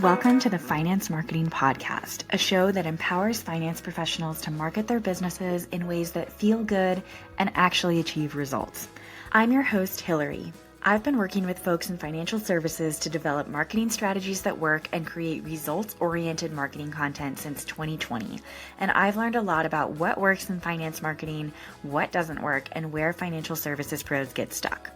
Welcome to the Finance Marketing Podcast, a show that empowers finance professionals to market their businesses in ways that feel good and actually achieve results. I'm your host, Hillary. I've been working with folks in financial services to develop marketing strategies that work and create results-oriented marketing content since 2020. And I've learned a lot about what works in finance marketing, what doesn't work, and where financial services pros get stuck.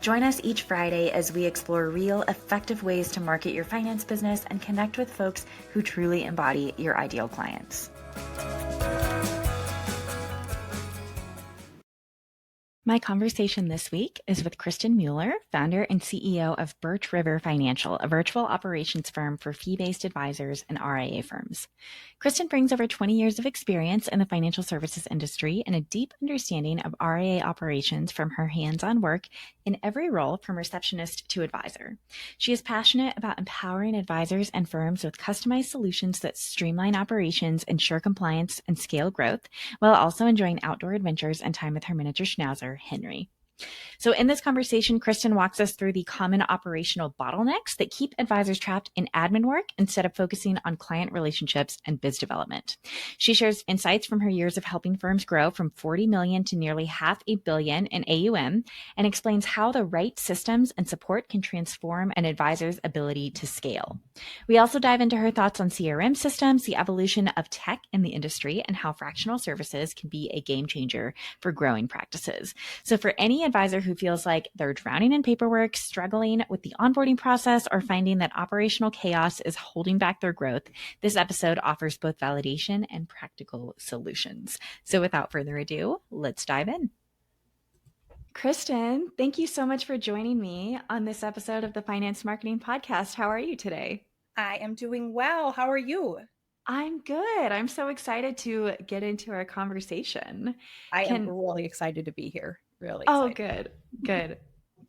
Join us each Friday as we explore real, effective ways to market your finance business and connect with folks who truly embody your ideal clients. My conversation this week is with Kristen Mueller, founder and CEO of Birch Financial, a virtual operations firm for fee-based advisors and RIA firms. Kristen brings over 20 years of experience in the financial services industry and a deep understanding of RIA operations from her hands-on work in every role from receptionist to advisor. She is passionate about empowering advisors and firms with customized solutions that streamline operations, ensure compliance, and scale growth, while also enjoying outdoor adventures and time with her miniature schnauzer, Henry. So in this conversation, Kristen walks us through the common operational bottlenecks that keep advisors trapped in admin work instead of focusing on client relationships and biz development. She shares insights from her years of helping firms grow from 40 million to nearly $500 million in AUM and explains how the right systems and support can transform an advisor's ability to scale. We also dive into her thoughts on CRM systems, the evolution of tech in the industry, and how fractional services can be a game changer for growing practices. So for any advisor who feels like they're drowning in paperwork, struggling with the onboarding process, or finding that operational chaos is holding back their growth, this episode offers both validation and practical solutions. So without further ado, let's dive in. Kristen, thank you so much for joining me on this episode of the Finance Marketing Podcast. How are you today? I am doing well. How are you? I'm good. I'm so excited to get into our conversation. I am really excited to be here. Really Oh, excited. good.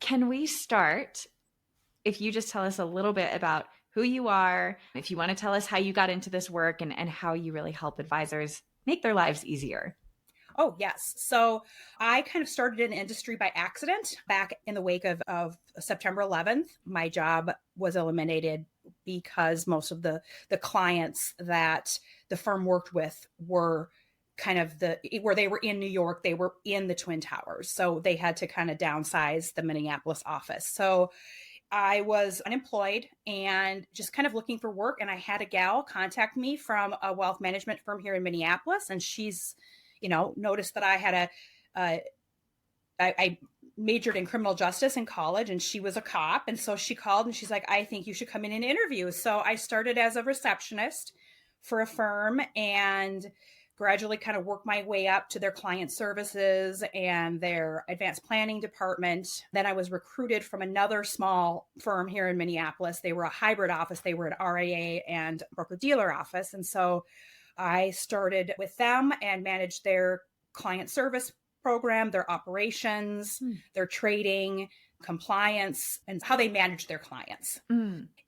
Can we start if you just tell us a little bit about who you are, if you want to tell us how you got into this work and how you really help advisors make their lives easier? Oh, yes. So I kind of started in industry by accident back in the wake of September 11th. My job was eliminated because most of the clients that the firm worked with were kind of where they were in New York, they were in the Twin Towers. So they had to kind of downsize the Minneapolis office. So I was unemployed and just kind of looking for work. And I had a gal contact me from a wealth management firm here in Minneapolis. And she's, noticed that I had I majored in criminal justice in college, and she was a cop. And so she called and she's like, I think you should come in and interview. So I started as a receptionist for a firm and gradually kind of worked my way up to their client services and their advanced planning department. Then I was recruited from another small firm here in Minneapolis. They were a hybrid office. They were an RIA and broker-dealer office. And so I started with them and managed their client service program, their operations, their trading, compliance, and how they manage their clients.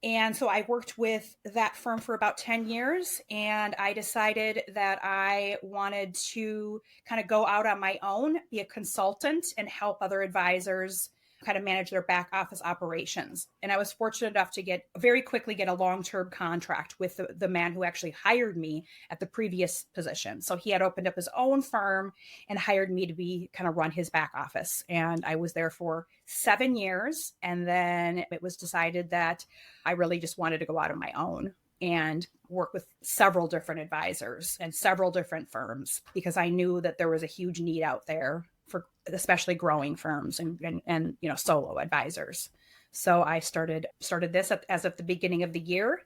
And so I worked with that firm for about 10 years, and I decided that I wanted to kind of go out on my own, be a consultant, and help other advisors kind of manage their back office operations. And I was fortunate enough to very quickly get a long-term contract with the man who actually hired me at the previous position. So he had opened up his own firm and hired me to kind of run his back office. And I was there for 7 years. And then it was decided that I really just wanted to go out on my own and work with several different advisors and several different firms, because I knew that there was a huge need out there for especially growing firms and solo advisors. So I started this as of the beginning of the year.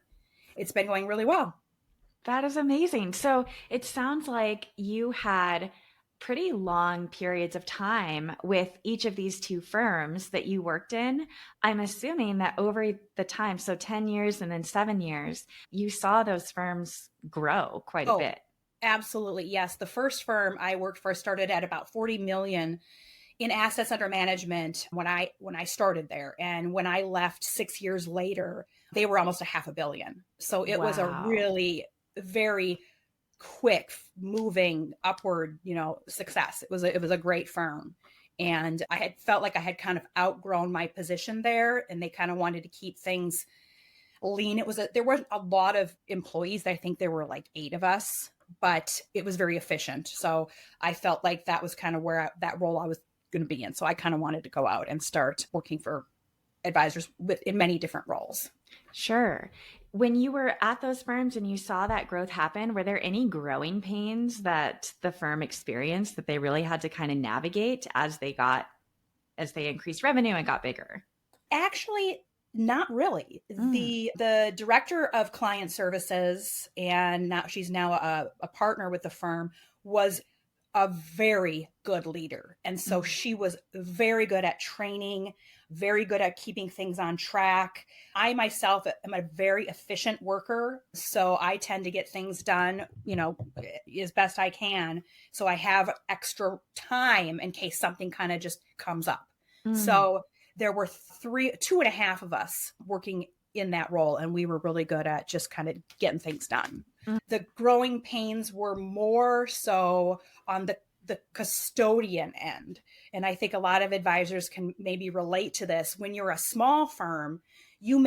It's been going really well. That is amazing. So it sounds like you had pretty long periods of time with each of these two firms that you worked in. I'm assuming that over the time, so 10 years and then 7 years, you saw those firms grow quite a bit. Absolutely. Yes. The first firm I worked for started at about 40 million in assets under management when I started there. And when I left 6 years later, they were almost $500 million. So it was a really very quick moving upward, success. It was a great firm. And I had felt like I had kind of outgrown my position there, and they kind of wanted to keep things lean. There weren't a lot of employees. I think there were like 8 of us, but it was very efficient. So I felt like that was kind of that role I was going to be in. So I kind of wanted to go out and start working for advisors in many different roles. Sure. When you were at those firms and you saw that growth happen, were there any growing pains that the firm experienced that they really had to kind of navigate as they increased revenue and got bigger? Actually, not really. The director of client services, and now she's now a partner with the firm, was a very good leader. And so she was very good at training, very good at keeping things on track. I myself am a very efficient worker, so I tend to get things done, as best I can. So I have extra time in case something kind of just comes up. So there were 2.5 of us working in that role, and we were really good at just kind of getting things done. The growing pains were more so on the custodian end. And I think a lot of advisors can maybe relate to this. When you're a small firm, you're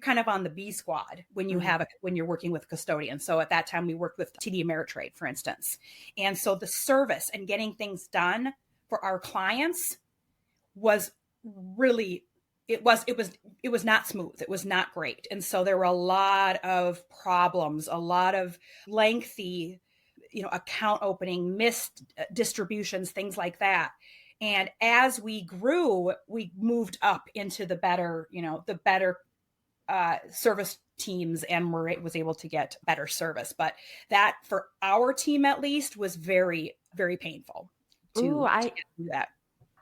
kind of on the B squad when you're working with custodians. So at that time we worked with TD Ameritrade, for instance. And so the service and getting things done for our clients was really, it was not smooth. It was not great. And so there were a lot of problems, a lot of lengthy, account opening, missed distributions, things like that. And as we grew, we moved up into the better service teams, and was able to get better service. But that, for our team at least, was very, very painful to do that.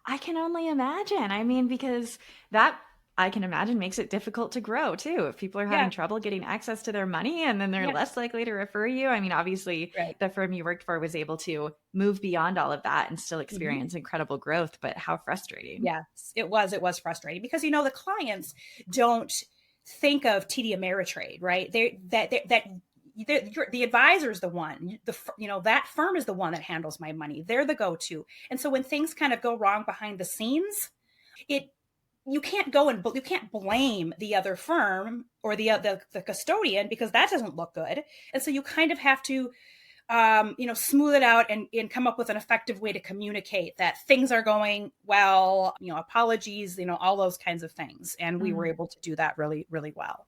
I can only imagine. I mean, because that, I can imagine, makes it difficult to grow too. If people are having trouble getting access to their money, and then they're less likely to refer you. I mean, obviously the firm you worked for was able to move beyond all of that and still experience incredible growth, but how frustrating. Yes, it was frustrating because, the clients don't think of TD Ameritrade, right? The advisor is the one, that firm is the one that handles my money. They're the go-to. And so when things kind of go wrong behind the scenes, you can't blame the other firm or the custodian, because that doesn't look good. And so you kind of have to, smooth it out and come up with an effective way to communicate that things are going well, apologies, all those kinds of things. And we were able to do that really, really well.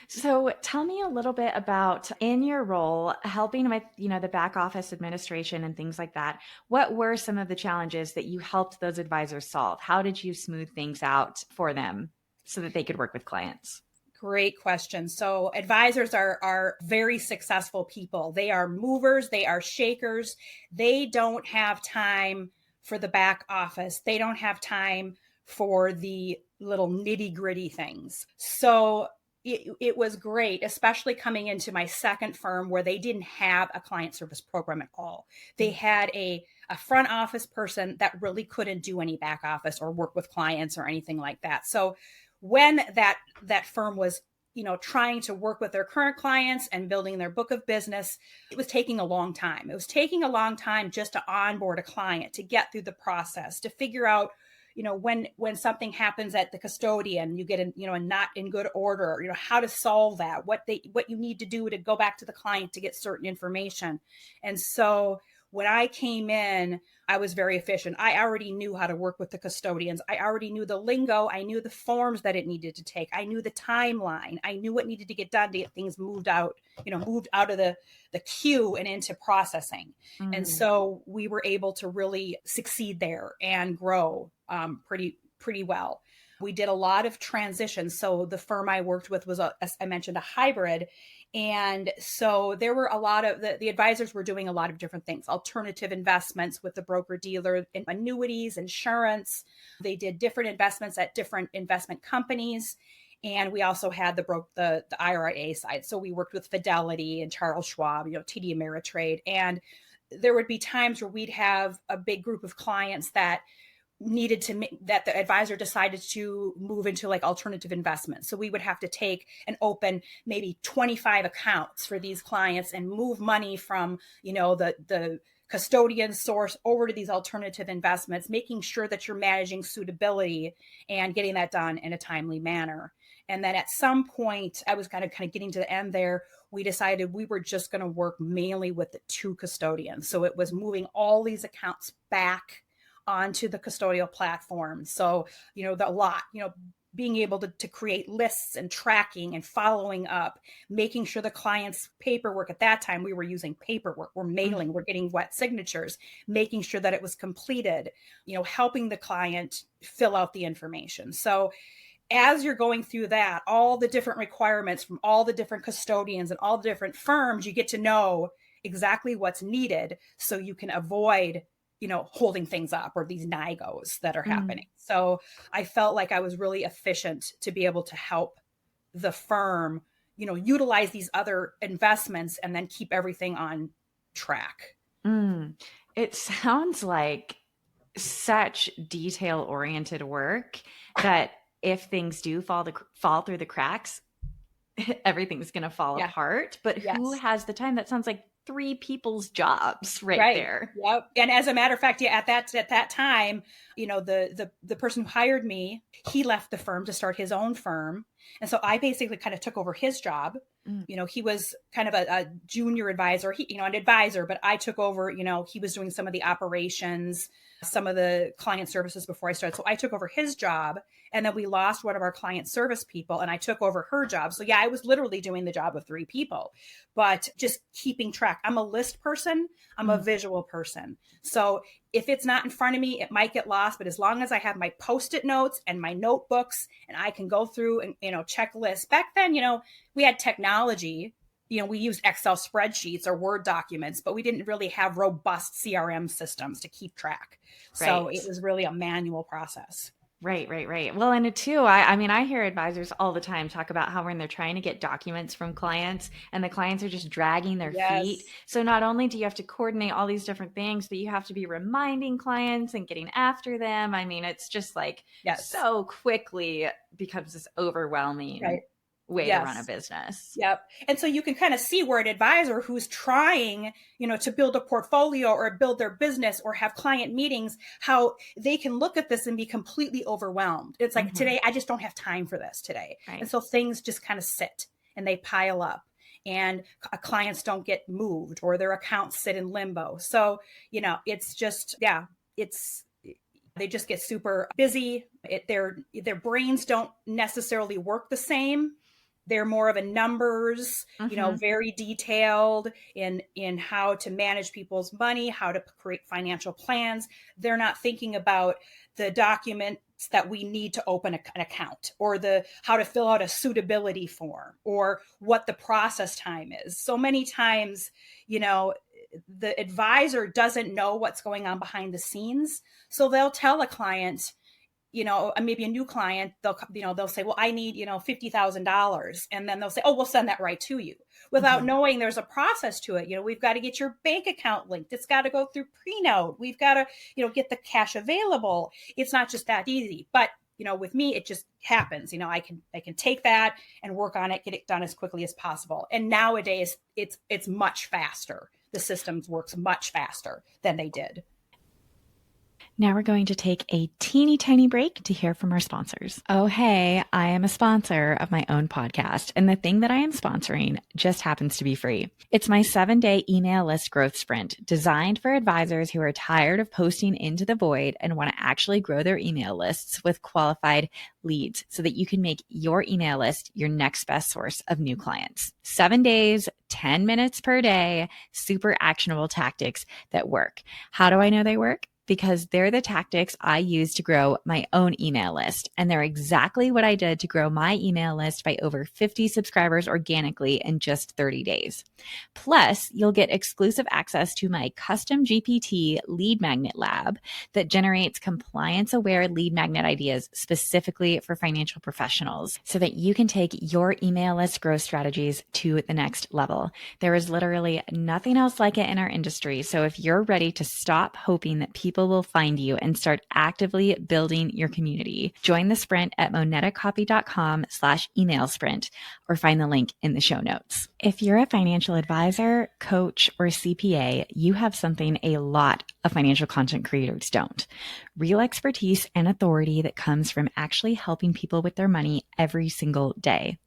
So tell me a little bit about, in your role, helping with, the back office administration and things like that. What were some of the challenges that you helped those advisors solve? How did you smooth things out for them so that they could work with clients? Great question. So advisors are very successful people. They are movers. They are shakers. They don't have time for the back office. They don't have time for the little nitty gritty things. So it was great, especially coming into my second firm where they didn't have a client service program at all. They had a front office person that really couldn't do any back office or work with clients or anything like that. So when that firm was, trying to work with their current clients and building their book of business, it was taking a long time. It was taking a long time just to onboard a client, to get through the process, to figure out, when something happens at the custodian, you get a not in good order, how to solve that, what you need to do to go back to the client to get certain information. And so when I came in, I was very efficient. I already knew how to work with the custodians. I already knew the lingo. I knew the forms that it needed to take. I knew the timeline. I knew what needed to get done to get things moved out of the queue and into processing. And so we were able to really succeed there and grow pretty well. We did a lot of transitions. So the firm I worked with was, as I mentioned, a hybrid. And so there were a lot of the advisors were doing a lot of different things, alternative investments with the broker dealer, annuities, insurance. They did different investments at different investment companies. And we also had the IRA side. So we worked with Fidelity and Charles Schwab, TD Ameritrade. And there would be times where we'd have a big group of clients that that the advisor decided to move into like alternative investments. So we would have to take and open maybe 25 accounts for these clients and move money from, the custodian source over to these alternative investments, making sure that you're managing suitability and getting that done in a timely manner. And then at some point, I was kind of getting to the end there. We decided we were just going to work mainly with the 2 custodians. So it was moving all these accounts back onto the custodial platform. So, being able to create lists and tracking and following up, making sure the client's paperwork, at that time we were using paperwork, we're mailing, we're getting wet signatures, making sure that it was completed, helping the client fill out the information. So as you're going through that, all the different requirements from all the different custodians and all the different firms, you get to know exactly what's needed so you can avoid holding things up or these NIGOs that are happening. So I felt like I was really efficient to be able to help the firm, utilize these other investments and then keep everything on track. It sounds like such detail-oriented work that if things do fall through the cracks, everything's going to fall apart. But who has the time? That sounds like 3 people's jobs right there. Yep. And as a matter of fact, at that time, the person who hired me, he left the firm to start his own firm. And so I basically kind of took over his job. He was kind of a junior advisor, an advisor, but I took over, he was doing some of the operations, some of the client services before I started. So I took over his job, and then we lost one of our client service people and I took over her job. So I was literally doing the job of 3 people, but just keeping track. I'm a list person. I'm a visual person. So if it's not in front of me, it might get lost, but as long as I have my Post-it notes and my notebooks and I can go through and, check lists. Back then, we had technology, we used Excel spreadsheets or Word documents, but we didn't really have robust CRM systems to keep track. So it was really a manual process. Right. Well, and too, I hear advisors all the time talk about how when they're trying to get documents from clients and the clients are just dragging their feet. So not only do you have to coordinate all these different things, but you have to be reminding clients and getting after them. It's just like so quickly becomes this overwhelming way to run a business. Yep. And so you can kind of see where an advisor who's trying, to build a portfolio or build their business or have client meetings, how they can look at this and be completely overwhelmed. It's like, today, I just don't have time for this today. And so things just kind of sit and they pile up and clients don't get moved or their accounts sit in limbo. So, it's just, they just get super busy. Their brains don't necessarily work the same. They're more of a numbers, very detailed in how to manage people's money, how to create financial plans. They're not thinking about the documents that we need to open an account or how to fill out a suitability form or what the process time is. So many times, the advisor doesn't know what's going on behind the scenes. So they'll tell a client, maybe a new client, they'll say, well, I need, $50,000. And then they'll say, oh, we'll send that right to you without knowing there's a process to it. We've got to get your bank account linked. It's got to go through pre-note. We've got to, get the cash available. It's not just that easy, but with me, it just happens. I can take that and work on it, get it done as quickly as possible. And nowadays it's much faster. The systems works much faster than they did. Now we're going to take a teeny tiny break to hear from our sponsors. Oh, hey, I am a sponsor of my own podcast, and the thing that I am sponsoring just happens to be free. It's my 7-day email list growth sprint designed for advisors who are tired of posting into the void and want to actually grow their email lists with qualified leads so that you can make your email list your next best source of new clients. 7 days, 10 minutes per day, super actionable tactics that work. How do I know they work? Because they're the tactics I use to grow my own email list. And they're exactly what I did to grow my email list by over 50 subscribers organically in just 30 days. Plus, you'll get exclusive access to my custom GPT lead magnet lab that generates compliance-aware lead magnet ideas specifically for financial professionals so that you can take your email list growth strategies to the next level. There is literally nothing else like it in our industry. So if you're ready to stop hoping that people people will find you and start actively building your community. Join the sprint at monetacoffee.com/email sprint or find the link in the show notes. If you're a financial advisor, coach, or CPA, you have something a lot of financial content creators don't. Real expertise and authority that comes from actually helping people with their money every single day.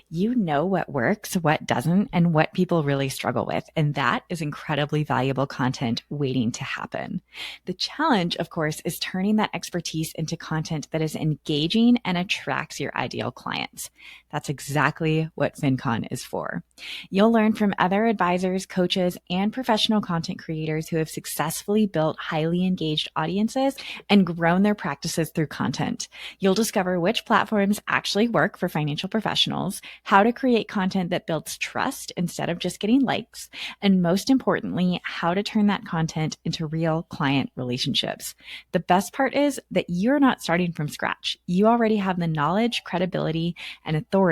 You know what works, what doesn't, and what people really struggle with. And that is incredibly valuable content waiting to happen. The challenge, of course, is turning that expertise into content that is engaging and attracts your ideal clients. That's exactly what FinCon is for. You'll learn from other advisors, coaches, and professional content creators who have successfully built highly engaged audiences and grown their practices through content. You'll discover which platforms actually work for financial professionals, how to create content that builds trust instead of just getting likes, and most importantly, how to turn that content into real client relationships. The best part is that you're not starting from scratch. You already have the knowledge, credibility, and authority.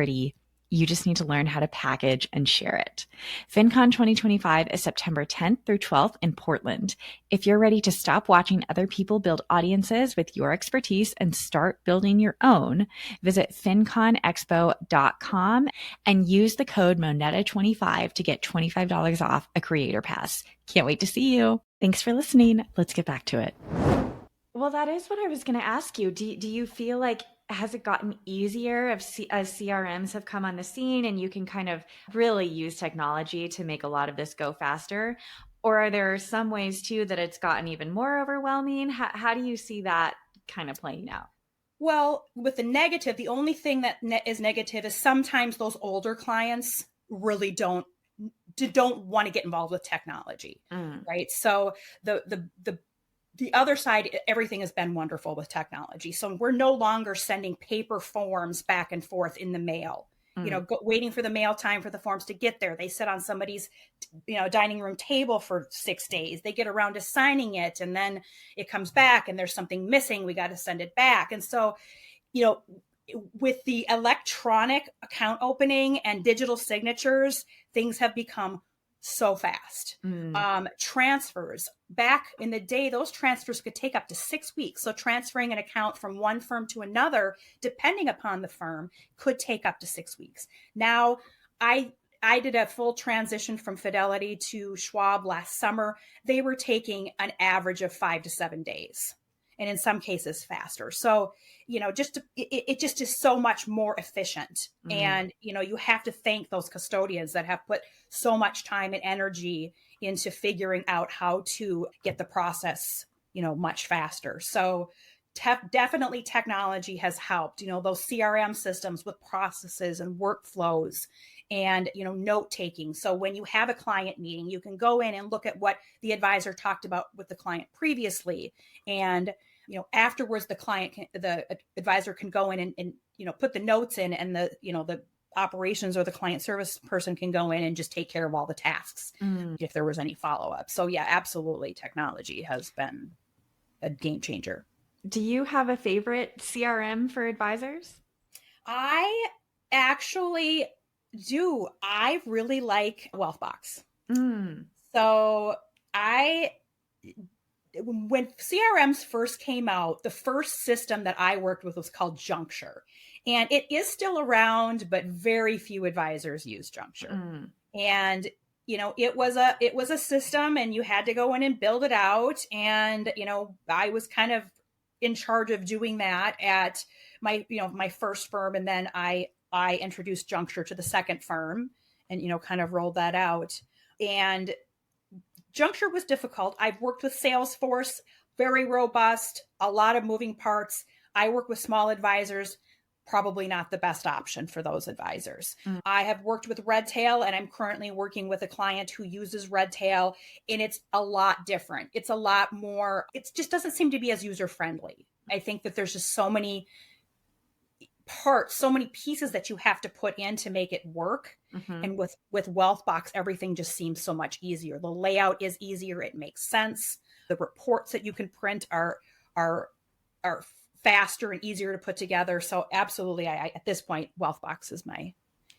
You just need to learn how to package and share it. FinCon 2025 is September 10th through 12th in Portland. If you're ready to stop watching other people build audiences with your expertise and start building your own, visit finconexpo.com and use the code MONETA25 to get $25 off a creator pass. Can't wait to see you. Thanks for listening. Let's get back to it. Well, that is what I was going to ask you. Do you feel like has it gotten easier as CRMs have come on the scene and you can kind of really use technology to make a lot of this go faster? Or are there some ways too that it's gotten even more overwhelming? How do you see that kind of playing out? Well, with the negative, the only thing that is negative is sometimes those older clients really don't want to get involved with technology, right? So the other side, everything has been wonderful with technology. So we're no longer sending paper forms back and forth in the mail, waiting for the mail time for the forms to get there. They sit on somebody's, dining room table for 6 days. They get around to signing it and then it comes back and there's something missing. We got to send it back. And so, with the electronic account opening and digital signatures, things have become so fast. Transfers back in the day, those transfers could take up to 6 weeks. So transferring an account from one firm to another, depending upon the firm, could take up to 6 weeks. Now, I did a full transition from Fidelity to Schwab last summer. They were taking an average of 5 to 7 days, and in some cases faster. So, it just is so much more efficient. And, you have to thank those custodians that have put so much time and energy into figuring out how to get the process, much faster. So definitely technology has helped, those CRM systems with processes and workflows and, note taking. So when you have a client meeting, you can go in and look at what the advisor talked about with the client previously. And, afterwards, the advisor can go in and put the notes in, and the operations or the client service person can go in and just take care of all the tasks if there was any follow-up. So yeah, absolutely. Technology has been a game changer. Do you have a favorite CRM for advisors? I actually do. I really like Wealthbox. So when CRMs first came out, the first system that I worked with was called Juncture. And it is still around, but very few advisors use Juncture. And, it was a system and you had to go in and build it out. And, I was kind of in charge of doing that at my first firm. And then I introduced Juncture to the second firm and, kind of rolled that out. And Juncture was difficult. I've worked with Salesforce, very robust, a lot of moving parts. I work with small advisors, probably not the best option for those advisors. I have worked with Redtail, and I'm currently working with a client who uses Redtail, and it's a lot different. It's a lot more, it just doesn't seem to be as user-friendly. I think that there's just so many parts, so many pieces that you have to put in to make it work. And with Wealthbox, everything just seems so much easier. The layout is easier. It makes sense. The reports that you can print are faster and easier to put together. So absolutely, at this point, Wealthbox is my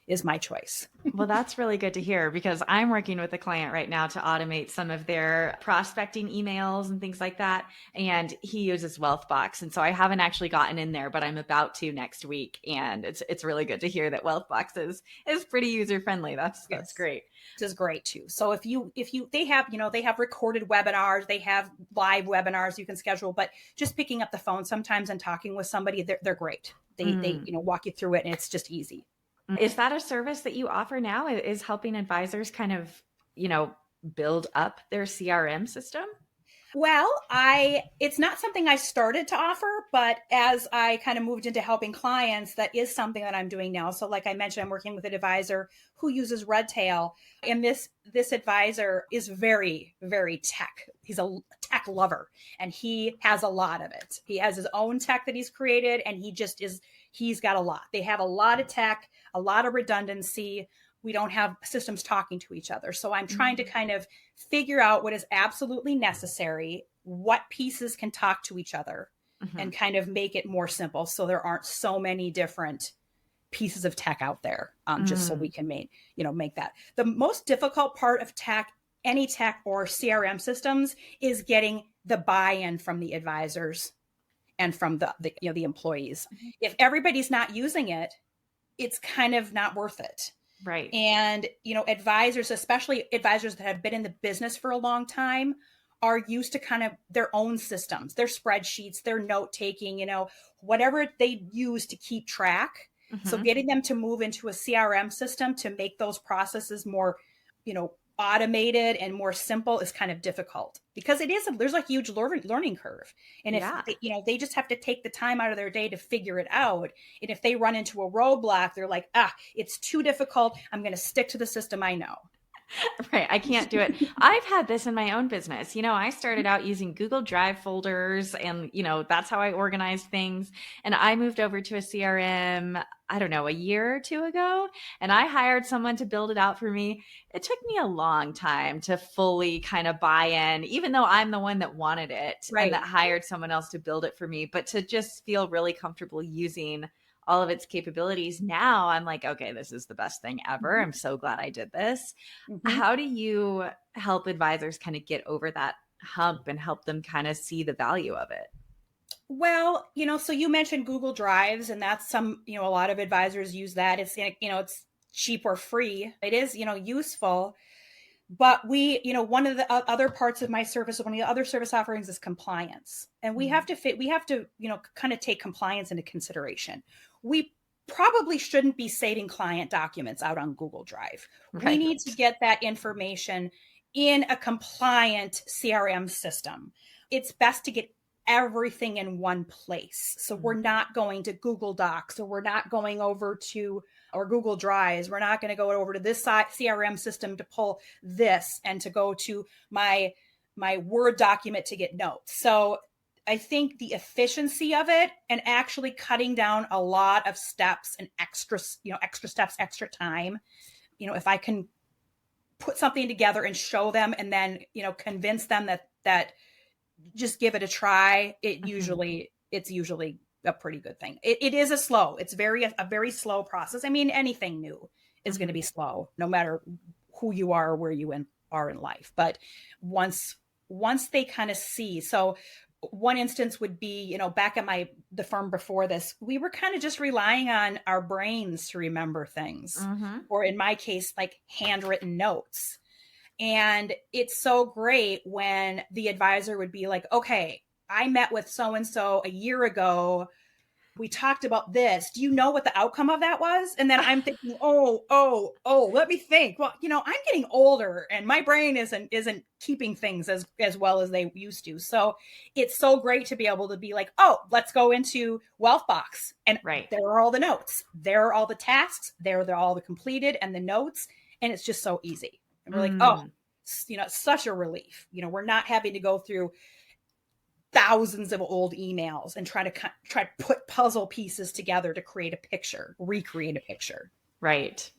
is my choice. Well, that's really good to hear because I'm working with a client right now to automate some of their prospecting emails and things like that. And he uses Wealthbox. And so I haven't actually gotten in there, but I'm about to next week. And it's really good to hear that Wealthbox is pretty user friendly. That's Yes. great. This is great too. So if you they have, they have recorded webinars, they have live webinars you can schedule, but just picking up the phone sometimes and talking with somebody, they're great. They walk you through it, and it's just easy. Is that a service that you offer now? Is helping advisors kind of, build up their CRM system? Well, it's not something I started to offer, but as I kind of moved into helping clients, that is something that I'm doing now. So like I mentioned, I'm working with an advisor who uses Redtail, and this advisor is very, very tech. He's a tech lover, and he has a lot of it. He has his own tech that he's created, and he's got a lot. They have a lot of tech, a lot of redundancy. We don't have systems talking to each other. So I'm trying to kind of figure out what is absolutely necessary, what pieces can talk to each other, and kind of make it more simple so there aren't so many different pieces of tech out there, just so we can make that. The most difficult part of tech, any tech or CRM systems, is getting the buy-in from the advisors and from the employees. If everybody's not using it, it's kind of not worth it. Right. And, advisors, especially advisors that have been in the business for a long time, are used to kind of their own systems, their spreadsheets, their note taking, whatever they use to keep track. So getting them to move into a CRM system to make those processes more, automated and more simple is kind of difficult, because there's a huge learning curve. And if they just have to take the time out of their day to figure it out. And if they run into a roadblock, they're like, it's too difficult. I'm going to stick to the system I know. Right. I can't do it. I've had this in my own business. I started out using Google Drive folders, and, that's how I organized things. And I moved over to a CRM, I don't know, a year or two ago, and I hired someone to build it out for me. It took me a long time to fully kind of buy in, even though I'm the one that wanted it and that hired someone else to build it for me, but to just feel really comfortable using all of its capabilities. Now I'm like, okay, this is the best thing ever. I'm so glad I did this. How do you help advisors kind of get over that hump and help them kind of see the value of it? Well, so you mentioned Google Drives, and that's a lot of advisors use that. It's, it's cheap or free. It is, useful. But one of the other parts of my service, one of the other service offerings is compliance. And we have to kind of take compliance into consideration. We probably shouldn't be saving client documents out on Google Drive. Right. We need to get that information in a compliant CRM system. It's best to get everything in one place. So we're not going to Google Docs, or we're not going over to or Google Drives. We're not going to go over to this CRM system to pull this and to go to my Word document to get notes. So I think the efficiency of it, and actually cutting down a lot of steps and extra steps, extra time, if I can put something together and show them, and then, convince them that just give it a try, it's usually a pretty good thing. It is it's a very slow process. I mean, anything new is going to be slow, no matter who you are or where you are in life. But once they kind of see, so one instance would be, back at the firm before this, we were kind of just relying on our brains to remember things, or in my case, like handwritten notes. And it's so great when the advisor would be like, okay, I met with so-and-so a year ago. We talked about this. Do you know what the outcome of that was? And then I'm thinking, let me think. Well, I'm getting older, and my brain isn't keeping things as well as they used to. So it's so great to be able to be like, let's go into Wealthbox. And there are all the notes. There are all the tasks. There are all the completed and the notes. And it's just so easy. And we're like, such a relief. We're not having to go through thousands of old emails and try to put puzzle pieces together to recreate a picture. Right.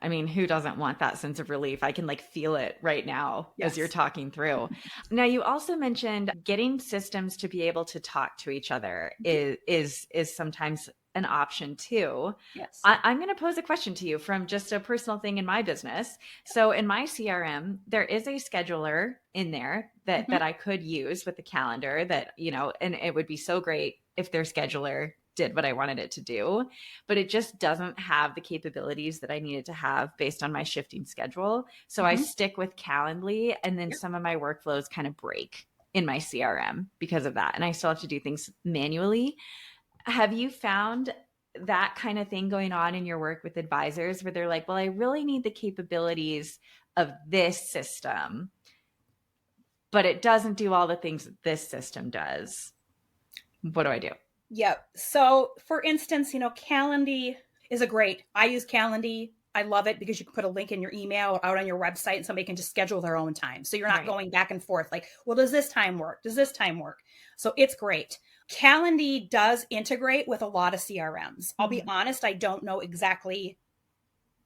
I mean, who doesn't want that sense of relief? I can like feel it right now as you're Yes. talking through. Now, you also mentioned getting systems to be able to talk to each other is sometimes an option too. Yes. I'm going to pose a question to you from just a personal thing in my business. So in my CRM, there is a scheduler in there that Mm-hmm. I could use with the calendar that, and it would be so great if their scheduler did what I wanted it to do, but it just doesn't have the capabilities that I needed to have based on my shifting schedule. So I Mm-hmm. stick with Calendly, and then Yep. some of my workflows kind of break in my CRM because of that. And I still have to do things manually. Have you found that kind of thing going on in your work with advisors where they're like, well, I really need the capabilities of this system, but it doesn't do all the things that this system does? What do I do? Yep. So, for instance, Calendly is I use Calendly. I love it because you can put a link in your email or out on your website and somebody can just schedule their own time. So you're not Right. going back and forth like, well, does this time work? Does this time work? So it's great. Calendly does integrate with a lot of CRMs. I'll be Mm-hmm. honest, I don't know exactly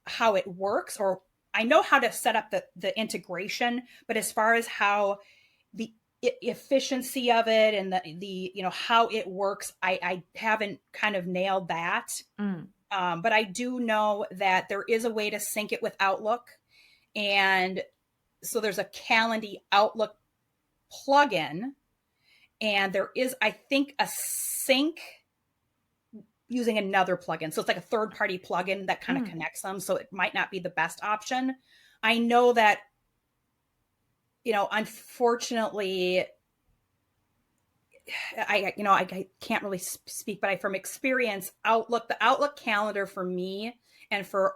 how it works, or I know how to set up the integration, but as far as how the efficiency of it and the how it works, I haven't kind of nailed that. Mm. But I do know that there is a way to sync it with Outlook, and so there's a Calendly Outlook plugin, and there is, I think, a sync using another plugin. So it's like a third party plugin that kind of Mm. connects them. So it might not be the best option. I know that, unfortunately, I can't really speak, but from experience, the Outlook calendar for me, and for,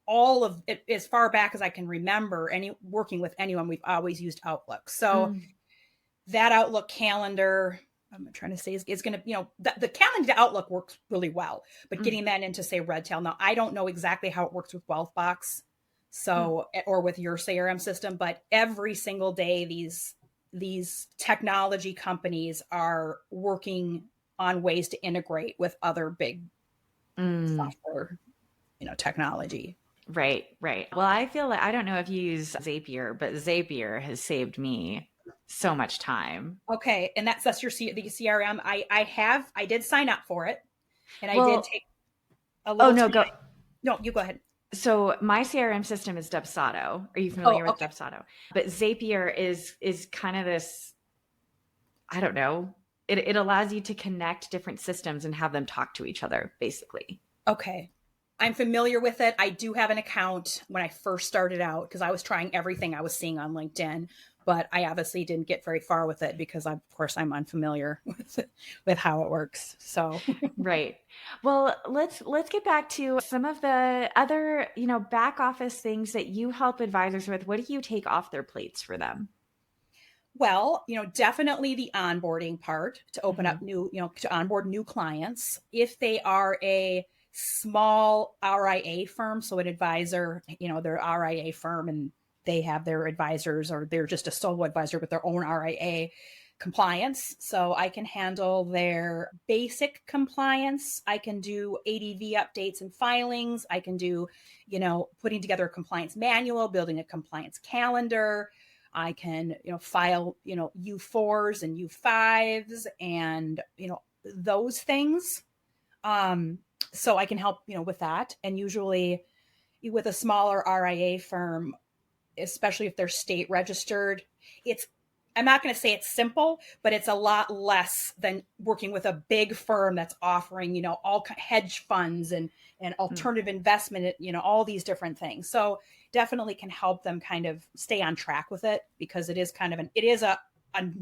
all of it, as far back as I can remember, working with anyone, we've always used Outlook. So Mm. that Outlook calendar, I'm trying to say, is going to, the calendar to Outlook works really well, but Mm. getting that into, say, Redtail. Now, I don't know exactly how it works with Wealthbox, Mm. or with your CRM system, but every single day, these technology companies are working on ways to integrate with other big Mm. software, technology. Right, right. Well, I feel like I don't know if you use Zapier, but Zapier has saved me so much time. Okay, and that's the CRM. I did sign up for it, and I did Well, take a oh little no, time. go. No, you go ahead. So my CRM system is Dubsado. Are you Oh, familiar with okay. Dubsado? But Zapier is kind of this, I don't know. It allows you to connect different systems and have them talk to each other, basically. Okay. I'm familiar with it. I do have an account when I first started out because I was trying everything I was seeing on LinkedIn, but I obviously didn't get very far with it because, of course, I'm unfamiliar with how it works. So, Right. Well, let's get back to some of the other, back office things that you help advisors with. What do you take off their plates for them? well, definitely the onboarding part to open Hmm. up to onboard new clients. If they are a small RIA firm, so an advisor, they're RIA firm and they have their advisors, or they're just a solo advisor with their own RIA compliance. So I can handle their basic compliance. I can do ADV updates and filings. I can do, putting together a compliance manual, building a compliance calendar. I can, file, U4s and U5s and, those things. Um, so I can help, with that. And usually with a smaller RIA firm, especially if they're state registered, it's, I'm not going to say it's simple, but it's a lot less than working with a big firm that's offering, all hedge funds and alternative investment, all these different things. So definitely can help them kind of stay on track with it, because it is a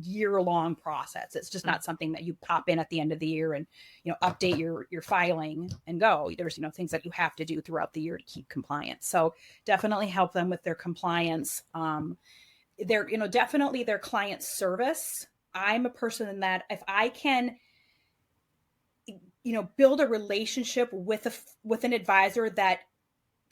year-long process. It's just not something that you pop in at the end of the year and, update your filing and go. There's, things that you have to do throughout the year to keep compliant. So definitely help them with their compliance. Their, definitely their client service. I'm a person that if I can, build a relationship with an advisor that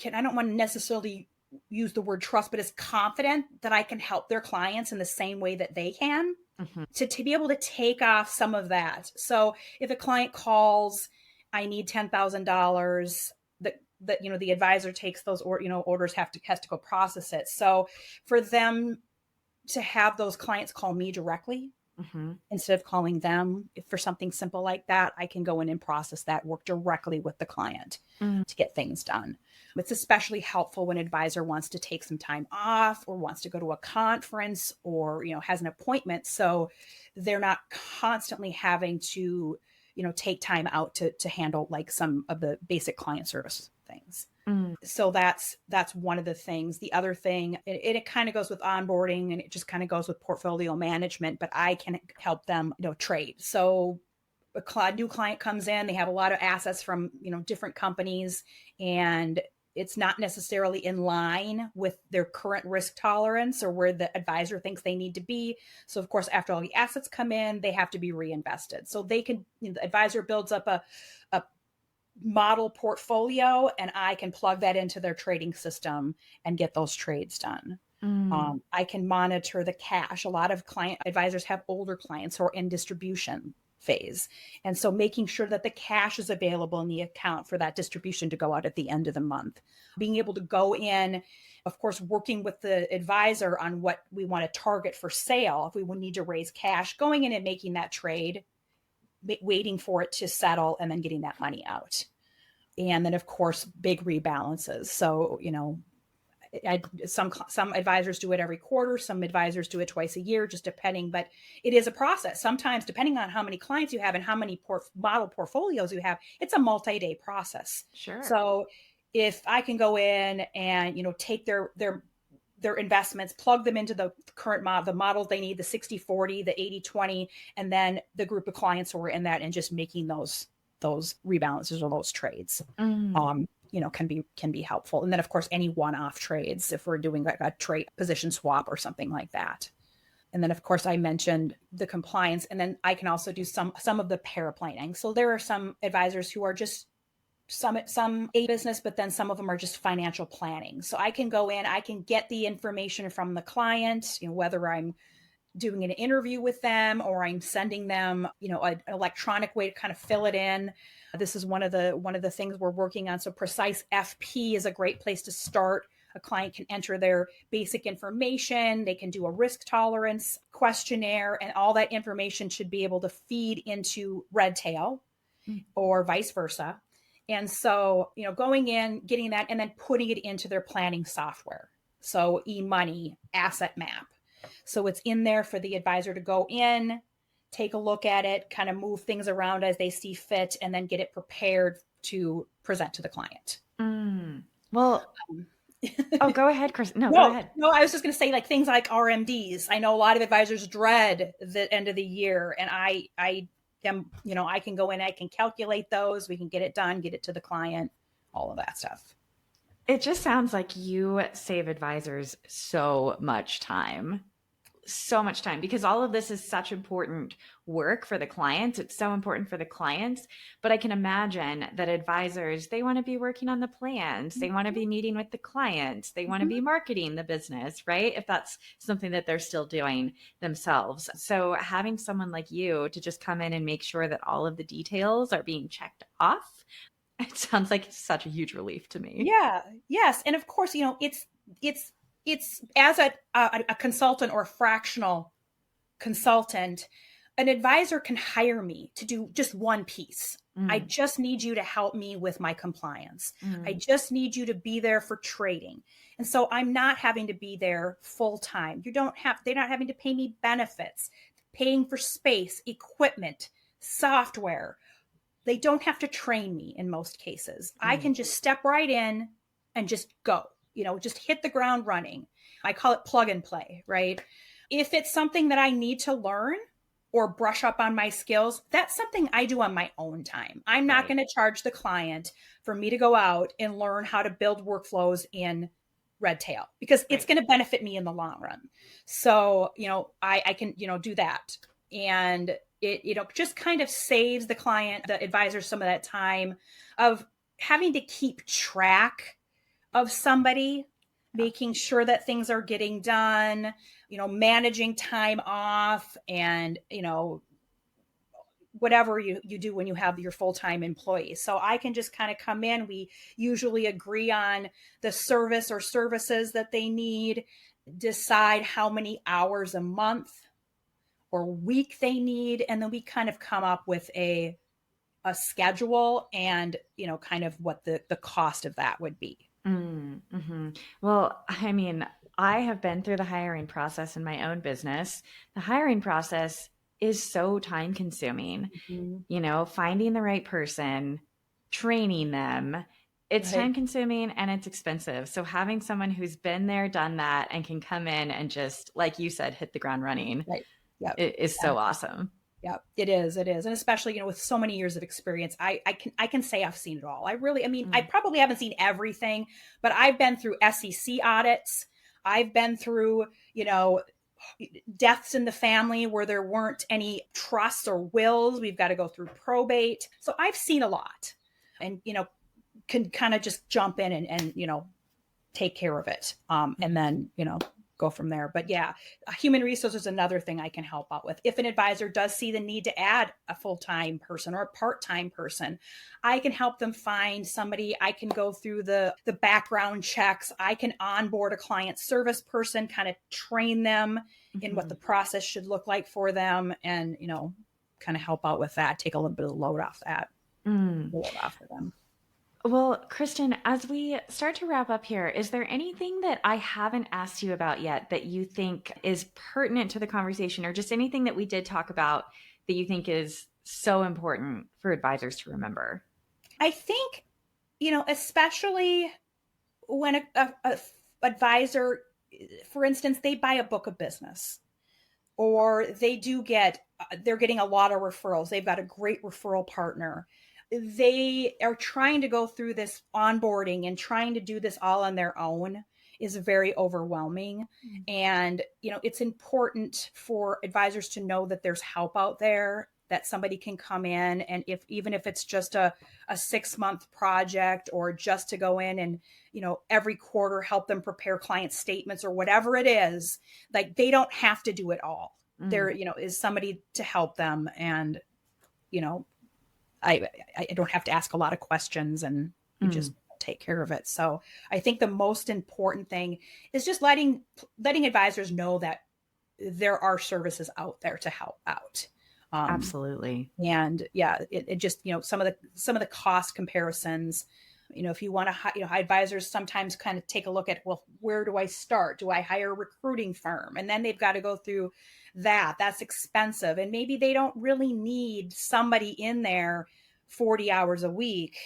I don't want to necessarily use the word trust, but is confident that I can help their clients in the same way that they can, Hmm. to be able to take off some of that. So if a client calls, I need $10,000, the advisor takes those orders, has to go process it. So for them to have those clients call me directly, instead of calling them for something simple like that, I can go in and process that, work directly with the client to get things done. It's especially helpful when an advisor wants to take some time off or wants to go to a conference or, has an appointment. So they're not constantly having to, take time out to handle like some of the basic client service things. So that's one of the things. The other thing, it kind of goes with onboarding, and it just kind of goes with portfolio management, but I can help them, trade. So a new client comes in, they have a lot of assets from, different companies, and it's not necessarily in line with their current risk tolerance or where the advisor thinks they need to be. So of course, after all the assets come in, they have to be reinvested. So they can, the advisor builds up a model portfolio, and I can plug that into their trading system and get those trades done. I can monitor the cash. A lot of client advisors have older clients who are in distribution phase. And so making sure that the cash is available in the account for that distribution to go out at the end of the month. Being able to go in, of course, working with the advisor on what we want to target for sale. If we will need to raise cash, going in and making that trade, waiting for it to settle, and then getting that money out. And then of course, big rebalances. So, some advisors do it every quarter. Some advisors do it twice a year, just depending, but it is a process. Sometimes depending on how many clients you have and how many model portfolios you have, it's a multi-day process. Sure. So if I can go in and, take their investments, plug them into the current model, the models they need, the 60-40, the 80-20, and then the group of clients who are in that, and just making those rebalances or those trades, can be helpful. And then of course, any one-off trades, if we're doing like a trade position swap or something like that. And then of course, I mentioned the compliance, and then I can also do some of the paraplanning. So there are some advisors who are just some a business, but then some of them are just financial planning. So I can go in, I can get the information from the client, whether I'm doing an interview with them or I'm sending them, an electronic way to kind of fill it in. This is one of the things we're working on. So Precise FP is a great place to start. A client can enter their basic information. They can do a risk tolerance questionnaire, and all that information should be able to feed into Redtail or vice versa. And so, going in, getting that, and then putting it into their planning software. So eMoney, Asset Map. So it's in there for the advisor to go in, take a look at it, kind of move things around as they see fit, and then get it prepared to present to the client. Well, go ahead, Chris. No, go ahead. No, I was just going to say like things like RMDs. I know a lot of advisors dread the end of the year, and I am, I can go in, I can calculate those, we can get it done, get it to the client, all of that stuff. It just sounds like you save advisors so much time, because all of this is such important work for the clients. It's so important for the clients, but I can imagine that advisors, they want to be working on the plans. They want to be meeting with the clients. They want to be marketing the business, right? If that's something that they're still doing themselves. So having someone like you to just come in and make sure that all of the details are being checked off, it sounds like such a huge relief to me. Yeah. Yes. And of course, it's as a consultant or a fractional consultant, an advisor can hire me to do just one piece. I just need you to help me with my compliance. I just need you to be there for trading. And so I'm not having to be there full time. They're not having to pay me benefits, paying for space, equipment, software. They don't have to train me in most cases. I can just step right in and just go, just hit the ground running. I call it plug and play, right? If it's something that I need to learn or brush up on my skills, that's something I do on my own time. I'm not going to charge the client for me to go out and learn how to build workflows in Redtail, because it's going to benefit me in the long run. So, I can, do that. And it, just kind of saves the client, the advisor, some of that time of having to keep track of somebody, making sure that things are getting done, managing time off, and, whatever you do when you have your full-time employees. So I can just kind of come in. We usually agree on the service or services that they need, decide how many hours a month or week they need, and then we kind of come up with a schedule and, kind of what the cost of that would be. Mm-hmm. Well, I mean, I have been through the hiring process in my own business. The hiring process is so time consuming, finding the right person, training them. It's Right. time consuming and it's expensive. So having someone who's been there, done that, and can come in and just, like you said, hit the ground running Right. Yep. is so awesome. Yeah, it is. It is. And especially, with so many years of experience, I can say I've seen it all. I probably haven't seen everything, but I've been through SEC audits. I've been through, deaths in the family where there weren't any trusts or wills. We've got to go through probate. So I've seen a lot and, can kind of just jump in and take care of it. And then, go from there. But yeah, human resources is another thing I can help out with. If an advisor does see the need to add a full-time person or a part-time person, I can help them find somebody. I can go through the background checks. I can onboard a client service person, kind of train them in what the process should look like for them, and, kind of help out with that, take a little bit of the load off that, load off of them. Well, Kristen, as we start to wrap up here, is there anything that I haven't asked you about yet that you think is pertinent to the conversation, or just anything that we did talk about that you think is so important for advisors to remember? I think, especially when a advisor, for instance, they buy a book of business, or they're getting a lot of referrals. They've got a great referral partner. They are trying to go through this onboarding and trying to do this all on their own is very overwhelming. And, it's important for advisors to know that there's help out there, that somebody can come in. And even if it's just a 6-month project, or just to go in and, every quarter help them prepare client statements or whatever it is, like, they don't have to do it all. There, is somebody to help them. And, I don't have to ask a lot of questions, and you just take care of it. So I think the most important thing is just letting advisors know that there are services out there to help out. Absolutely. And yeah, it just, some of the cost comparisons, if you want to, advisors sometimes kind of take a look at, well, where do I start? Do I hire a recruiting firm? And then they've got to go through that's expensive. And maybe they don't really need somebody in there 40 hours a week.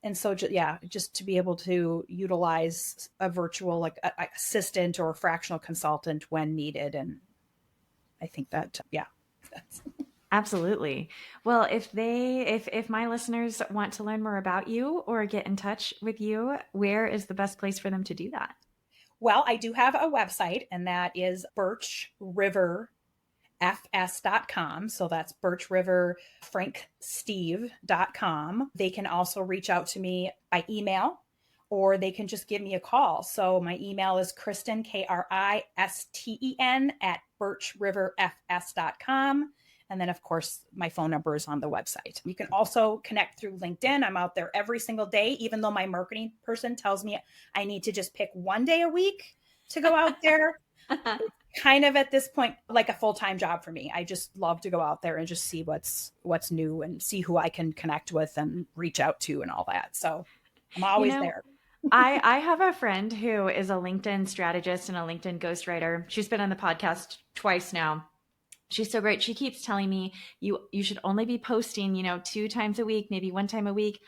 And so, just to be able to utilize a virtual, like assistant or a fractional consultant when needed. And I think that, that's Absolutely. Well, if my listeners want to learn more about you or get in touch with you, where is the best place for them to do that? Well, I do have a website, and that is birchriverfs.com. So that's birchriverfranksteve.com. They can also reach out to me by email, or they can just give me a call. So my email is Kristen, Kristen, at birchriverfs.com. And then, of course, my phone number is on the website. You can also connect through LinkedIn. I'm out there every single day, even though my marketing person tells me I need to just pick one day a week to go out there. It's kind of at this point like a full-time job for me. I just love to go out there and just see what's new and see who I can connect with and reach out to and all that. So I'm always there. I have a friend who is a LinkedIn strategist and a LinkedIn ghostwriter. She's been on the podcast twice now. She's so great. She keeps telling me you should only be posting, 2 times a week, maybe 1 time a week.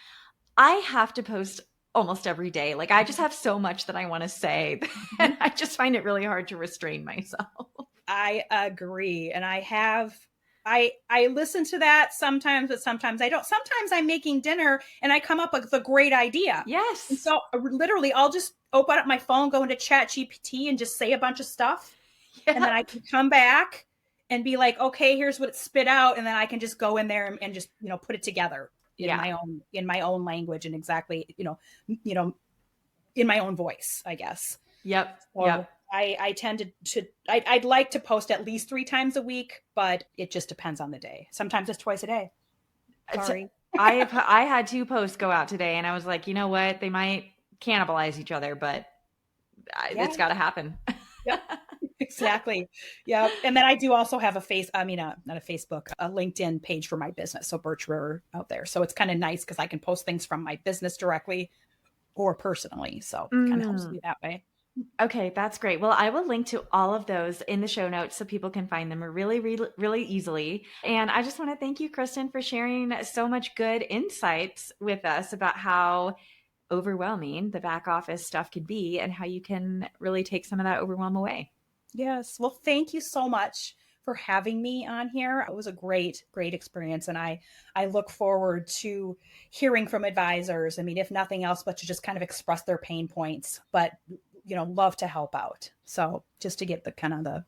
I have to post almost every day. Like, I just have so much that I want to say, and I just find it really hard to restrain myself. I agree. And I listen to that sometimes, but sometimes I don't. Sometimes I'm making dinner and I come up with a great idea. Yes. And so literally I'll just open up my phone, go into ChatGPT and just say a bunch of stuff. Yep. And then I can come back and be like, okay, here's what it spit out. And then I can just go in there and just, put it together in my own language and exactly, in my own voice, I guess. Yep. So yep. I tend I'd like to post at least 3 times a week, but it just depends on the day. Sometimes it's twice a day. Sorry. I had 2 posts go out today, and I was like, you know what? They might cannibalize each other, but it's got to happen. Yep. Exactly. Yeah. And then I do also have not a Facebook, a LinkedIn page for my business. So Birch River out there. So it's kind of nice because I can post things from my business directly or personally. So it kind of helps me that way. Okay, that's great. Well, I will link to all of those in the show notes so people can find them really, really, really easily. And I just want to thank you, Kristen, for sharing so much good insights with us about how overwhelming the back office stuff can be and how you can really take some of that overwhelm away. Yes. Well, thank you so much for having me on here. It was a great, great experience. And I look forward to hearing from advisors. I mean, if nothing else, but to just kind of express their pain points, but, love to help out. So just to get the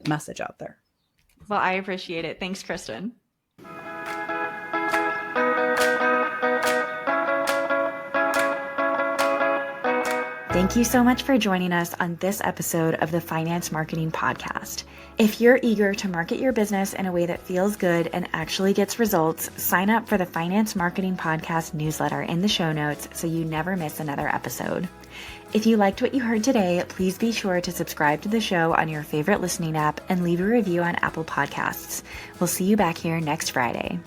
message out there. Well, I appreciate it. Thanks, Kristen. Thank you so much for joining us on this episode of the Finance Marketing Podcast. If you're eager to market your business in a way that feels good and actually gets results, sign up for the Finance Marketing Podcast newsletter in the show notes so you never miss another episode. If you liked what you heard today, please be sure to subscribe to the show on your favorite listening app and leave a review on Apple Podcasts. We'll see you back here next Friday.